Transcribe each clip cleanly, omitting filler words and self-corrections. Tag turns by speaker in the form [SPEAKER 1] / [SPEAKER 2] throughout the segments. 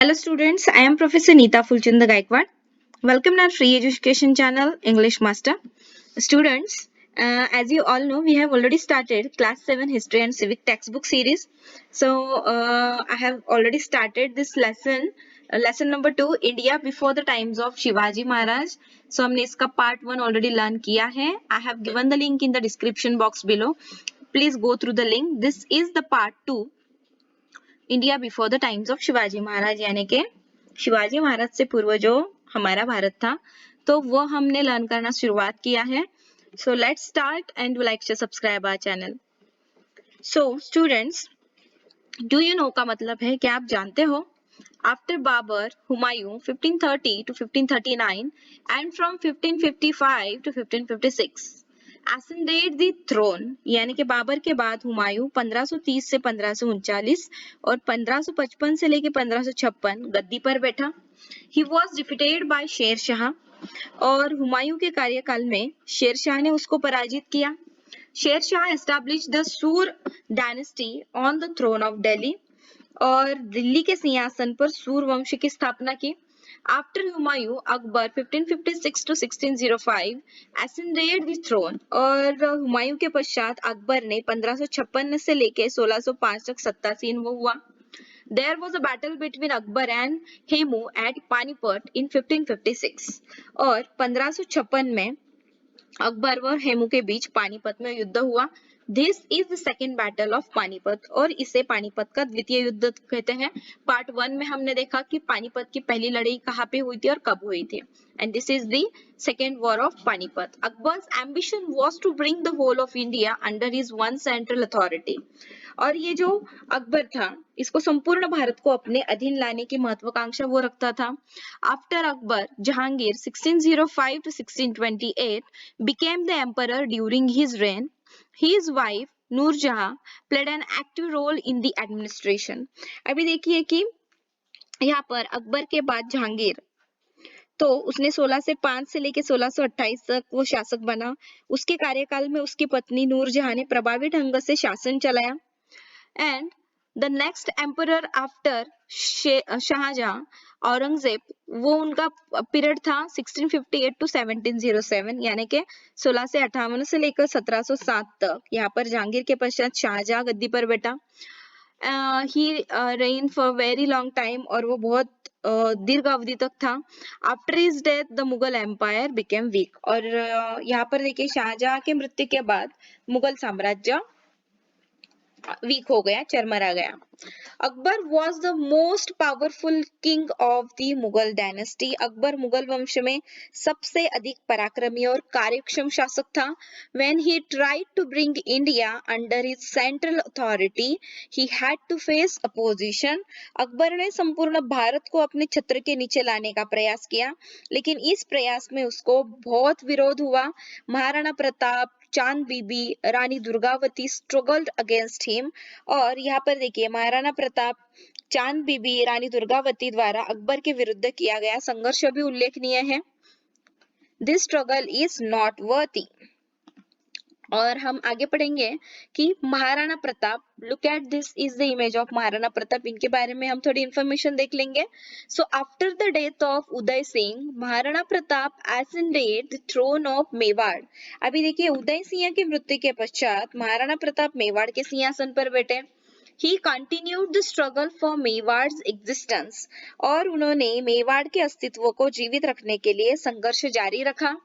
[SPEAKER 1] Hello students, I am Professor Neeta Fulchanda Gaikwad. Welcome to our free education channel English Master. Students, as you all know, we have already started class 7 history and civic textbook series. So I have already started this lesson, lesson number 2, India before the times of Shivaji Maharaj. So हमने इसका part 1 already learn किया है. I have given the link in the description box below. Please go through the link. This is the part 2. India before the times of Shivaji Maharaj, यानी कि शिवाजी महाराज से पूर्व जो हमारा भारत था, तो वो हमने लर्न करना शुरुआत किया है. So let's start and like to subscribe our channel. So students, do you know का मतलब है कि आप जानते हो after Babur Humayun 1530 to 1539 and from 1555 to 1556 ascended the throne, यानी कि बाबर के बाद हुमायूं 1530 से 1539 और 1555 से लेके 1556 गद्दी पर बैठा. He was defeated by Sher Shah और हुमायूं के कार्यकाल में शेर शाह ने उसको पराजित किया. शेर शाह established the सूर dynasty on the throne of Delhi और दिल्ली के सिंहासन पर सूर वंश की स्थापना की. After Humayun, Akbar 1556 to 1605 ascended the throne और हुमायूं के पश्चात अकबर ने 1556 से लेके 1605 तक सत्तासीन वो हुआ. There was a battle between Akbar and Hemu at Panipat in 1556 और 1556 में अकबर व हेमू के बीच पानीपत में युद्ध हुआ. This is the second battle of Panipat और इसे पानीपत का द्वितीय युद्ध कहते हैं. पार्ट 1 में हमने देखा कि पानीपत की पहली लड़ाई कहाँ पे हुई थी और कब हुई थी. And this is the second war of Panipat. Akbar's ambition was to bring the whole of India under his one central authority. और ये जो अकबर था, इसको संपूर्ण भारत को अपने अधीन लाने की महत्वाकांक्षा वो रखता था. After Akbar, Jahangir 1605 to 1628 became the emperor during his reign. His wife Noor Jahan played an active role in the administration. अभी देखिए कि यहाँ पर अकबर के बाद जहांगीर, तो उसने 1605 से लेके 1628 तक वो शासक बना. उसके कार्यकाल में उसकी पत्नी नूर जहां ने प्रभावी ढंग से शासन चलाया. And the next emperor after Shahjahan, Aurangzeb, वो उनका पीरियड था 1658 to 1707, यानी कि 1658 से लेकर 1707 तक. यहाँ पर जहांगीर के पश्चात शाहजहां गद्दी पर बैठा. He reign for very long time और वो बहुत दीर्घ अवधि तक था. After his death the Mughal empire became weak और यहाँ पर देखिए शाहजहां के मृत्यु के बाद मुगल साम्राज्य वीक हो गया, चरमरा गया. Akbar was the most powerful king of the Mughal dynasty. Akbar Mughal वंश में सबसे अधिक पराक्रमी और कार्यक्षम शासक था. When he tried to bring India under his central authority, he had to face opposition. Akbar ने संपूर्ण भारत को अपने छत्र के नीचे लाने का प्रयास किया, लेकिन इस प्रयास में उसको बहुत विरोध हुआ. महाराणा प्रताप, चांद बीबी, Rani Durgavati struggled against him. और यहाँ पर देखिए महाराणा प्रताप, चांद बीबी, रानी दुर्गावती द्वारा अकबर के विरुद्ध किया गया संघर्ष भी उल्लेखनीय है. This struggle is not worthy. और हम आगे पढ़ेंगे कि Maharana Pratap, look at this is the image of Maharana Pratap. इनके बारे में हम थोड़ी इंफॉर्मेशन देख लेंगे. So after the death of Uday Singh, Maharana Pratap ascended the throne of Mewar. अभी देखिए उदय सिंह की मृत्यु के पश्चात महाराणा प्रताप मेवाड़ के सिंहासन पर बैठे. He continued the struggle for मेवाड़'s existence और उन्होंने मेवाड़ के अस्तित्व को जीवित रखने के लिए संघर्ष जारी रखा.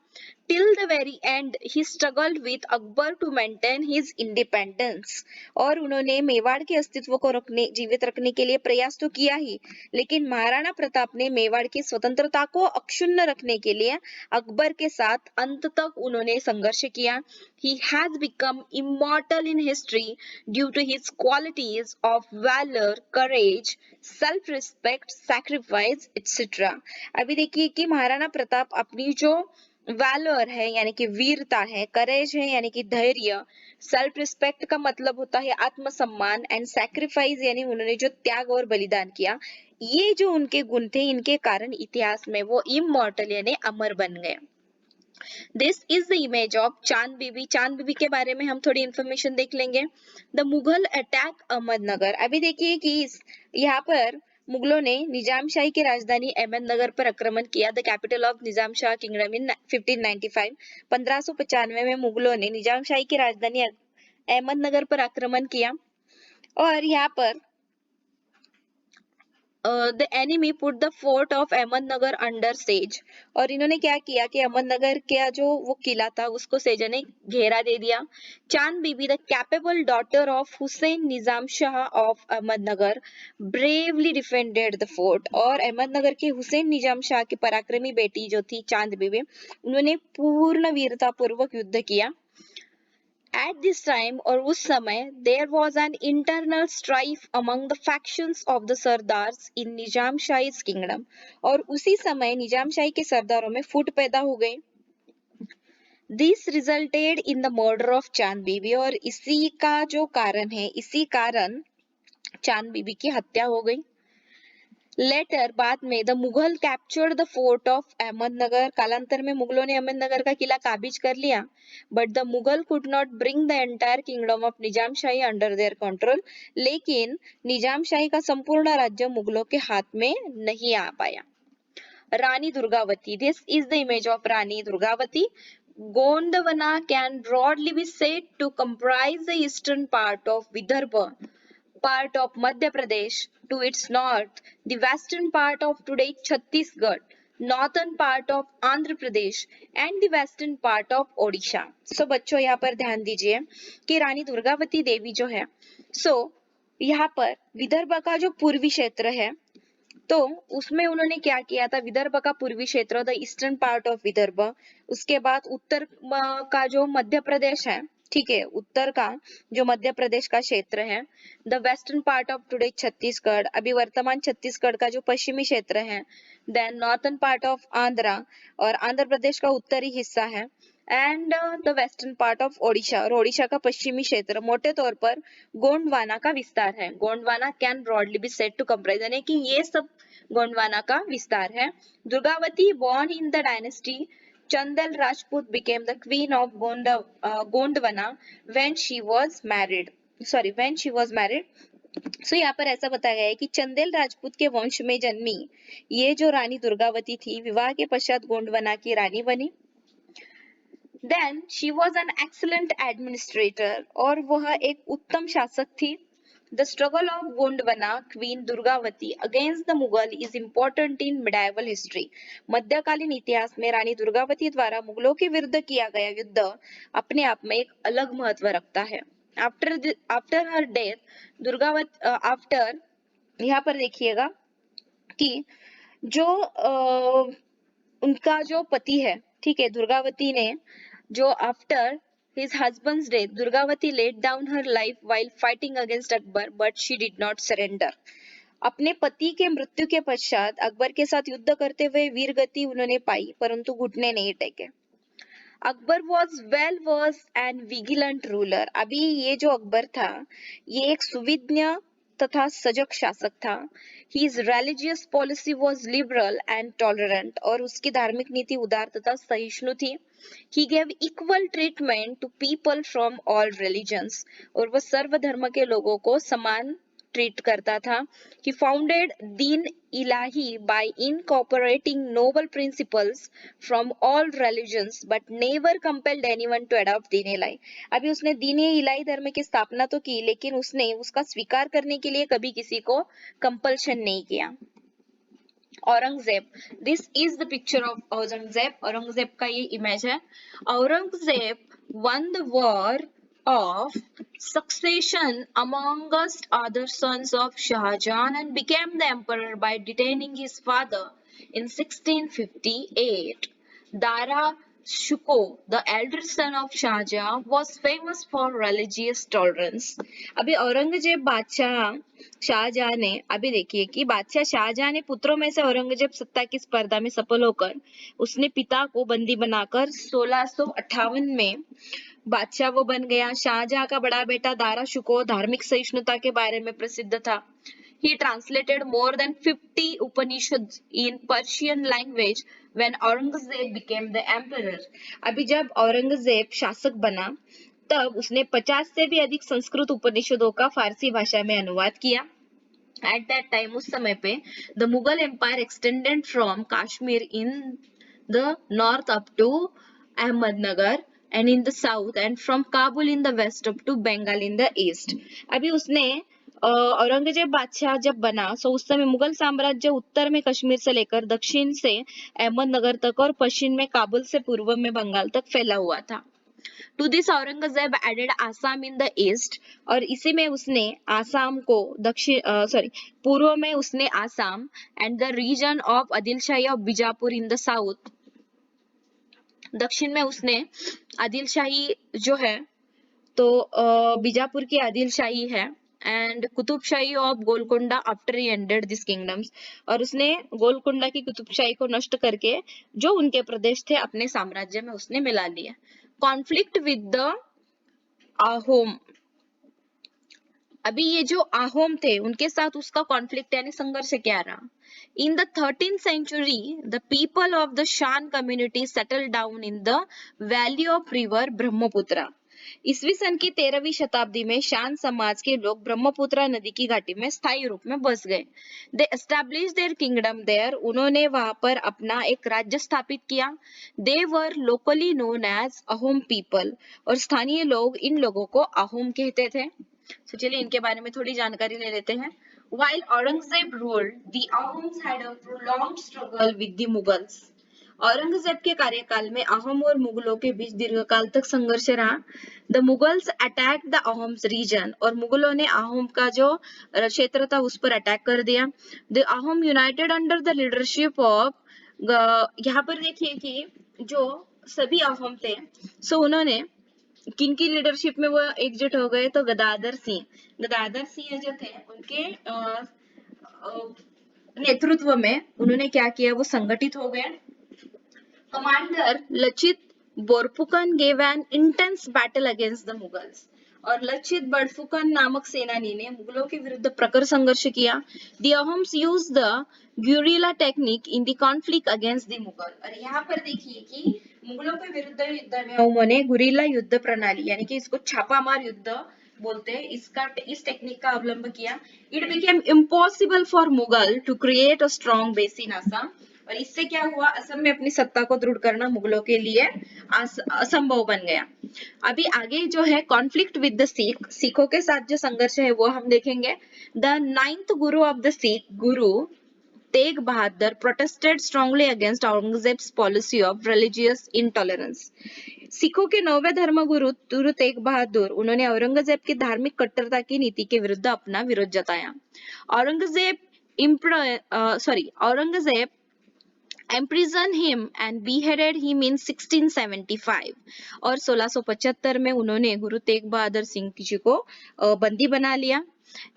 [SPEAKER 1] Till the very end, he struggled with Akbar to maintain his independence. और उन्होंने मेवाड़ के अस्तित्व को जीवित रखने के लिए प्रयास तो किया ही, लेकिन महाराणा प्रताप ने मेवाड़ की स्वतंत्रता को अक्षुण्ण रखने के लिए अकबर के साथ अंत तक उन्होंने संघर्ष किया. He has become immortal in history due to his qualities of valor, courage, self-respect, sacrifice, etc. अभी देखिए कि महाराणा प्रताप अपनी जो वैलोर है यानी कि वीरता है, करेज है यानी कि धैर्य, सेल्फ रिस्पेक्ट का मतलब होता है आत्मसम्मान, एंड सैक्रिफाइस यानी उन्होंने जो त्याग और बलिदान किया, ये जो उनके गुण थे, इनके कारण इतिहास में वो इमॉर्टल यानी अमर बन गए. This is the image of चांद बीबी. चांद बीबी के बारे में हम थोड़ी इंफॉर्मेशन देख लेंगे. The Mughal attack Ahmednagar. अभी देखिए कि यहाँ पर मुगलों ने निजामशाही की राजधानी अहमदनगर पर आक्रमण किया। The capital of Nizam Shah kingdom in 1595। 1595 में मुगलों ने निजामशाही की राजधानी अहमदनगर पर आक्रमण किया और यहाँ पर the enemy put the fort of Ahmednagar under says. और इन्होंने क्या किया कि अहमदनगर का जो वो किला था उसको सेजा ने घेरा दे दिया। Chand Bibi the capable daughter of Hussain Nizam Shah of Ahmednagar bravely defended the fort. और अहमदनगर के हुसैन निजाम शाह की पराक्रमी बेटी जो थी चांद बीबी, उन्होंने पूर्ण वीरता पूर्वक युद्ध किया। At this time और उस समय there was an internal strife among the factions of the Sardars in Nizam शाही's kingdom। और उसी समय निजाम शाही के सरदारों में फूट पैदा हो गई। This resulted in the murder of चांद बीबी। और इसी का जो कारण है, इसी कारण चांद बीबी की हत्या हो गई। लेटर बाद में the Mughal captured the fort of Ahmednagar. कालांतर में मुगलों ने अहमदनगर का किला काबिज कर लिया। But the Mughal could not bring the entire kingdom of Nizam shahi under their control. लेकिन निजाम शाही का संपूर्ण राज्य मुगलों के हाथ में नहीं आ पाया। Rani Durgavati, this is the image of Rani Durgavati. Gondwana can broadly be said to comprise the eastern part of Vidarbha, part of Madhya Pradesh to its north, the western part of today Chhattisgarh, northern part of Andhra Pradesh and the western part of Odisha। So बच्चों यहाँ पर ध्यान दीजिए कि रानी दुर्गावती देवी जो है, यहाँ पर विदर्भ का जो पूर्वी क्षेत्र है, तो उसमें उन्होंने क्या किया था, विदर्भ का पूर्वी क्षेत्र the eastern part of Vidarbha, उसके बाद उत्तर का जो मध्य प्रदेश है, ठीक है, उत्तर का जो मध्य प्रदेश का क्षेत्र है, the western part of today Chhattisgarh, अभी वर्तमान छत्तीसगढ़ का जो पश्चिमी क्षेत्र है, then northern part of Andhra, और आंध्र प्रदेश का उत्तरी हिस्सा है, and the western part of Odisha, और ओडिशा का पश्चिमी क्षेत्र। मोटे तौर पर गोंडवाना का विस्तार है। Gondwana can broadly be said to comprise, यानी कि ये सब गोंडवाना का विस्तार है। Durgavati born in the dynasty Chandel Rajput became the queen of Gondwana when she was married. So यहाँ पर ऐसा बताया गया है कि चंदेल राजपूत के वंश में जन्मी ये जो रानी दुर्गावती थी, विवाह के पश्चात गोंडवाना की रानी बनी। Then she was an excellent administrator, और वह एक उत्तम शासक थी। The struggle of Gondwana Queen Durgavati against the Mughal is important in medieval history। मध्यकालीन इतिहास में रानी दुर्गावती द्वारा मुगलों के विरुद्ध किया गया युद्ध अपने आप में एक अलग महत्व रखता है। After her death, after यहाँ पर देखिएगा कि जो उनका जो पति है, ठीक है, दुर्गावती ने जो after his husband's death, Durgavati laid down her life while fighting against Akbar, but she did not surrender। अपने पति के मृत्यु के पश्चात अकबर के साथ युद्ध करते हुए वीर गति उन्होंने पाई, परंतु घुटने नहीं टेके। Akbar was well versed and vigilant ruler. अभी ये जो अकबर था, ये एक सुविज्ञ तथा सजग शासक था। His religious policy was liberal and tolerant, और उसकी धार्मिक नीति उदार तथा सहिष्णु थी। He gave equal treatment to people from all religions, और वह सर्व धर्म के लोगों को समान ट्रीट करता था। He founded Deen Ilahi by incorporating noble principles from all religions, but never compelled anyone to adopt दीन इलाही। अभी उसने दीन इलाही धर्म की स्थापना तो की, लेकिन उसने उसका स्वीकार करने के लिए कभी किसी को कंपल्शन नहीं किया। Aurangzeb, this is the picture of Aurangzeb. Aurangzeb का ये इमेज है। Aurangzeb won the war of succession amongst other sons of Shah Jahan and became the emperor by detaining his father in 1658. Dara Shikoh, the elder son of Shah Jahan, was famous for religious tolerance। अभी औरंगजेब बादशाह शाहजहां ने, अभी देखिए कि बादशाह शाहजहां ने पुत्रों में से औरंगजेब सत्ता की स्पर्धा में सफल होकर उसने पिता को बंदी बनाकर 1658 में बादशाह वो बन गया। शाहजहां का बड़ा बेटा दारा शुको धार्मिक सहिष्णुता के बारे में प्रसिद्ध था। He translated more than 50 Upanishads in Persian language when Aurangzeb became the emperor। अभी जब औरंगजेब शासक बना, तब उसने 50 से भी अधिक संस्कृत उपनिषदों का फारसी भाषा में अनुवाद किया। एट दैट टाइम, उस समय पे the Mughal empire extended from Kashmir in the north up to Ahmednagar and in the south and from Kabul in the west up to Bengal in the east. अभी उसने औरंगजेब बादशाह जब बना सो उस समय मुगल साम्राज्य उत्तर में कश्मीर से लेकर दक्षिण से अहमदनगर तक और पश्चिम में काबुल से पूर्व में बंगाल तक फैला हुआ था। To this Aurangzeb added Assam in the east, और इसी में उसने आसाम को दक्षिण सॉरी पूर्व में उसने Assam and the region of Adil Shahi of Bijapur in the south, दक्षिण में उसने आदिल शाही जो है तो बीजापुर की आदिल शाही है and Qutub shahi of Golconda after he ended this kingdoms, और उसने गोलकोंडा की कुतुब शाही को नष्ट करके जो उनके प्रदेश थे अपने साम्राज्य में उसने मिला लिया। कॉन्फ्लिक्ट विद द आहोम, अभी ये जो आहोम थे उनके साथ उसका कॉन्फ्लिक्ट यानी संघर्ष क्या रहा। In the 13th century the people of the Shan community settle down in the valley of river Brahmaputra. ईसवी सन की 13वीं शताब्दी में शान समाज के लोग ब्रह्मपुत्र नदी की घाटी में स्थायी रूप में बस गए। They establish their kingdom there, उन्होंने वहां पर अपना एक राज्य स्थापित किया। They were locally known as Ahom people, और स्थानीय लोग इन लोगों को अहोम कहते थे। तो चलिए इनके बारे में थोड़ी जानकारी ले लेते हैं। While Aurangzeb ruled, the Ahoms had a prolonged struggle with the Mughals. Aurangzeb के कार्यकाल में अहोम और मुगलों के बीच दीर्घकाल तक संघर्ष रहा। The Mughals attack the Ahoms region, और मुगलों ने अहोम का जो क्षेत्र था उस पर अटैक कर दिया। The Ahom United under the leadership of, यहाँ पर देखिए कि जो सभी अहोम थे सो उन्होंने किनकी लीडरशिप में वो एकजुट हो गए, तो गदाधर सिंह जो थे उनके नेतृत्व में उन्होंने क्या किया, वो संगठित हो गए। Commander Lachit Borphukan gave an intense battle against the Mughals, और लचित बड़फुकन नामक सेनानी ने मुगलों के विरुद्ध प्रखर संघर्ष किया। The Ahoms use the guerrilla technique in the conflict against the Mughal, और यहाँ पर देखिए कि मुगलों के विरुद्ध युद्ध में उन्होंने गुरिल्ला युद्ध प्रणाली यानी कि इसको छापामार युद्ध बोलते हैं, इस टेक्निक का अवलंब किया। It became impossible for Mughal to create a strong base in Assam, और इससे क्या हुआ, असम में अपनी सत्ता को दृढ़ करना मुगलों के लिए असंभव बन गया। अभी आगे जो है कॉन्फ्लिक्ट विद द सिखों के साथ जो संघर्ष है वो हम देखेंगे। The 9th Guru of the Sikh, Guru Tegh Bahadur protested strongly against Aurangzeb's policy of religious intolerance. सिखों के 9वें धर्मगुरु गुरु तेग बहादुर, उन्होंने औरंगजेब की धार्मिक कट्टरता की नीति के विरुद्ध अपना विरोध जताया। Aurangzeb Aurangzeb imprisoned him and beheaded him in 1675, और 1675 में उन्होंने गुरु तेग बहादुर सिंह जी को बंदी बना लिया।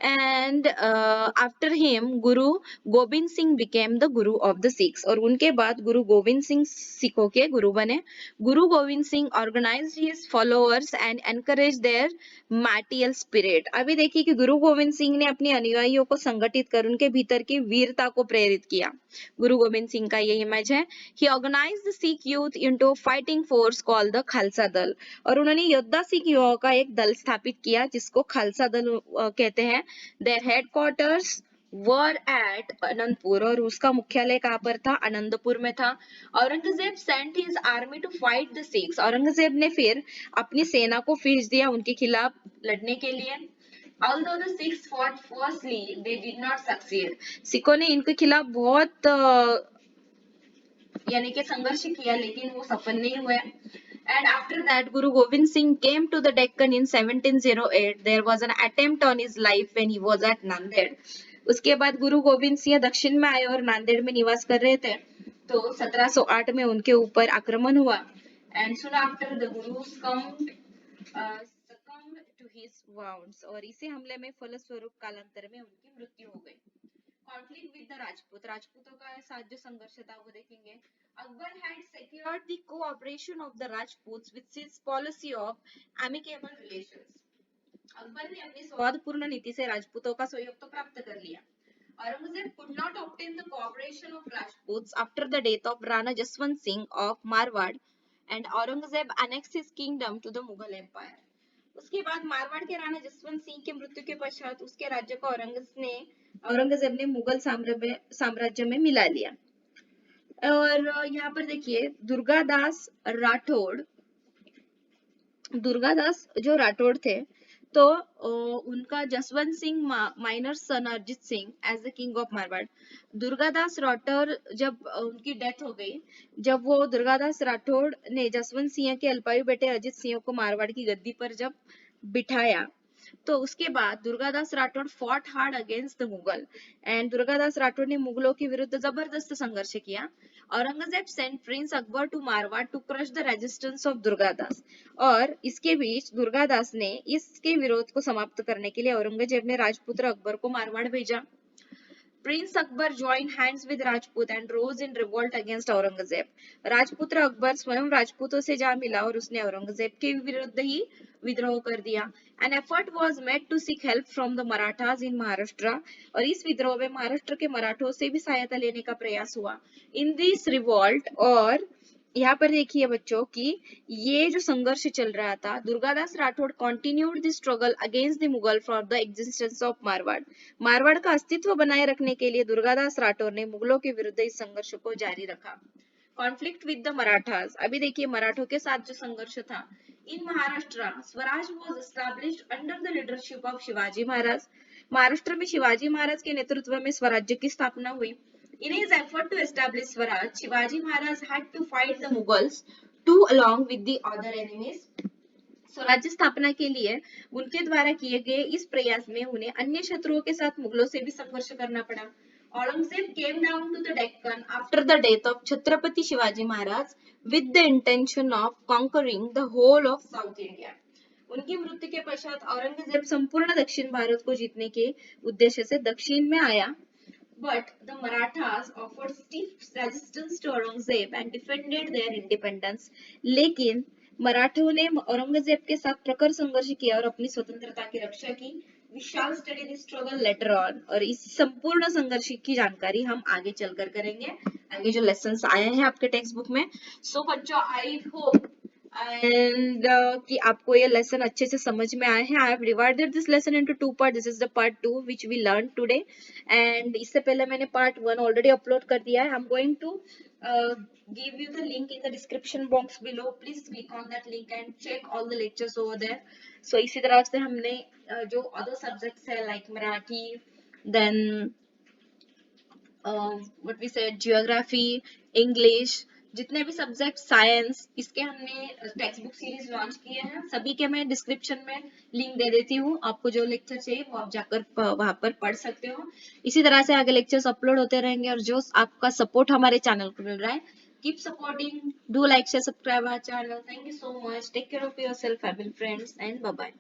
[SPEAKER 1] And after him Guru Gobind Singh became the Guru of the Sikhs, और उनके बाद गुरु गोविंद सिंह सिखों के गुरु बने। Guru Gobind Singh organised his followers and encourage their martial spirit. अभी देखिए कि गुरु गोविंद सिंह ने अपने अनुयायियों को संगठित कर उनके भीतर की वीरता को प्रेरित किया। गुरु गोविंद सिंह का ये इमेज है। He organised the Sikh youth into fighting force called the Khalsa Dal, और उन्होंने योद्धा सिख युवाओं का एक दल स्थापित किया जिसको खालसा दल कहते हैं। Their headquarters were at Anantpur, और उसका मुख्यालय कहाँ पर था, आनंदपुर में था। Aurangzeb sent his army to fight the Sikhs, Aurangzeb ने फिर अपनी सेना को भेज दिया उनके खिलाफ लड़ने के लिए। Although the Sikhs fought fiercely, they did not succeed. सिखों ने इनके खिलाफ बहुत यानी कि संघर्ष किया लेकिन वो सफल नहीं हुए। And after that, Guru Gobind Singh came to the Deccan in 1708. There was an attempt on his life when he was at Nanded. उसके बाद गुरु गोविंद सिंह दक्षिण में आए और नांदेड़ में निवास कर रहे थे, तो 1708 में उनके ऊपर आक्रमण हुआ। And soon after the Guru succumbed to his wounds, और इसी हमले में फलस्वरूप कालांतर में उनकी मृत्यु हो गई। कॉन्फ्लिक्ट विद द राजपूत, राजपूतों का साथ जो संघर्ष था वो देखेंगे। Akbar had secured the cooperation of the Rajputs with his policy of amicable relations. Akbar ने अपनी सौहार्दपूर्ण नीति से राजपूतों का सहयोग तो प्राप्त कर लिया। Aurangzeb could not obtain the cooperation of Rajputs after the death of Rana Jaswant Singh of Marwar, and Aurangzeb annexed his kingdom to the Mughal Empire. उसके बाद मारवाड़ के राणा जसवंत सिंह की मृत्यु के पश्चात उसके राज्य को औरंगजेब ने मुगल साम्राज्य में मिला लिया। और यहाँ पर देखिए दुर्गादास जो राठौड़ थे, तो उनका Jaswant Singh minor son Arijit Singh as the king of Marwar. Durgadas Rathore जब उनकी डेथ हो गई, जब वो दुर्गादास राठौड़ ने जसवंत सिंह के अल्पायु बेटे अजित सिंह को मारवाड़ की गद्दी पर जब बिठाया, तो उसके बाद Durgadas Rathore fought hard against the Mughal and Durgadas Rathore ने मुगलों के विरुद्ध जबरदस्त संघर्ष किया। Aurangzeb sent prince Akbar to Marwar to crush the resistance of Durgadas, और इसके बीच दुर्गादास ने इसके विरोध को समाप्त करने के लिए औरंगजेब ने राजपुत्र अकबर को मारवाड़ भेजा। Prince Akbar joined hands with Rajput and rose in revolt against Aurangzeb. राजपुत्र अकबर स्वयं राजपूतों से जा मिला और उसने औरंगजेब के विरुद्ध ही विद्रोह कर दिया। An effort was made to seek help from the Marathas in Maharashtra, और इस विद्रोह में महाराष्ट्र के मराठों से भी सहायता लेने का प्रयास हुआ। In this revolt, और यहाँ पर देखिए बच्चों कि ये जो संघर्ष चल रहा था, Durgadas Rathore continued the struggle against the Mughal for the existence of Marwar. Marwar का अस्तित्व बनाए रखने के लिए दुर्गादास राठौड़ ने मुगलों के विरुद्ध इस संघर्ष को जारी रखा। कॉन्फ्लिक्ट विद द मराठास, अभी देखिए मराठों के साथ जो संघर्ष था। In Maharashtra swaraj was established under the leadership of Shivaji Maharaj. Maharashtra में शिवाजी महाराज के नेतृत्व में स्वराज्य की स्थापना हुई। In his effort to establish Swaraj, Shivaji Maharaj had to fight the Mughals too along with the other enemies. स्वराज्य स्थापना के लिए उनके द्वारा किए गए इस प्रयास में उन्हें अन्य शत्रुओं के साथ मुगलों से भी संघर्ष करना पड़ा। Aurangzeb came down to the Deccan after the death of Chhatrapati Shivaji Maharaj with the intention of conquering the whole of South India. उनकी मृत्यु के पश्चात औरंगजेब संपूर्ण दक्षिण भारत को जीतने के उद्देश्य से दक्षिण में आया। But the Marathas offered stiff resistance to Aurangzeb and defended their independence. लेकिन मराठों ने औरंगजेब के साथ प्रखर संघर्ष किया और अपनी स्वतंत्रता की रक्षा की। We shall study this struggle later on, और इस संपूर्ण संघर्ष की जानकारी हम आगे चलकर करेंगे, आगे जो लेसन्स आए हैं आपके टेक्स्ट बुक में। सो बच्चों, आई होप एंड कि आपको ये लेसन अच्छे से समझ में आए हैं। I have divided this lesson into 2 part. This is the part 2 which we learn today, and इससे पहले मैंने पार्ट 1 ऑलरेडी अपलोड कर दिया है। I am going to give you the link in the description box below. Please click on that link and check all the lectures over there. So इसी तरह से हमने जो अदर सब्जेक्ट्स है like Marathi, then what we said geography, English, जितने भी subject, science, इसके हमने टेक्स्ट बुक सीरीज लॉन्च किए हैं। सभी के मैं डिस्क्रिप्शन में लिंक दे देती हूँ। आपको जो लेक्चर चाहिए वो आप जाकर वहां पर पढ़ सकते हो। इसी तरह से आगे लेक्चर्स अपलोड होते रहेंगे, और जो आपका सपोर्ट हमारे चैनल को मिल रहा है, keep supporting, do like share subscribe our channel. Thank you so much, take care of yourself, have friends, and bye bye.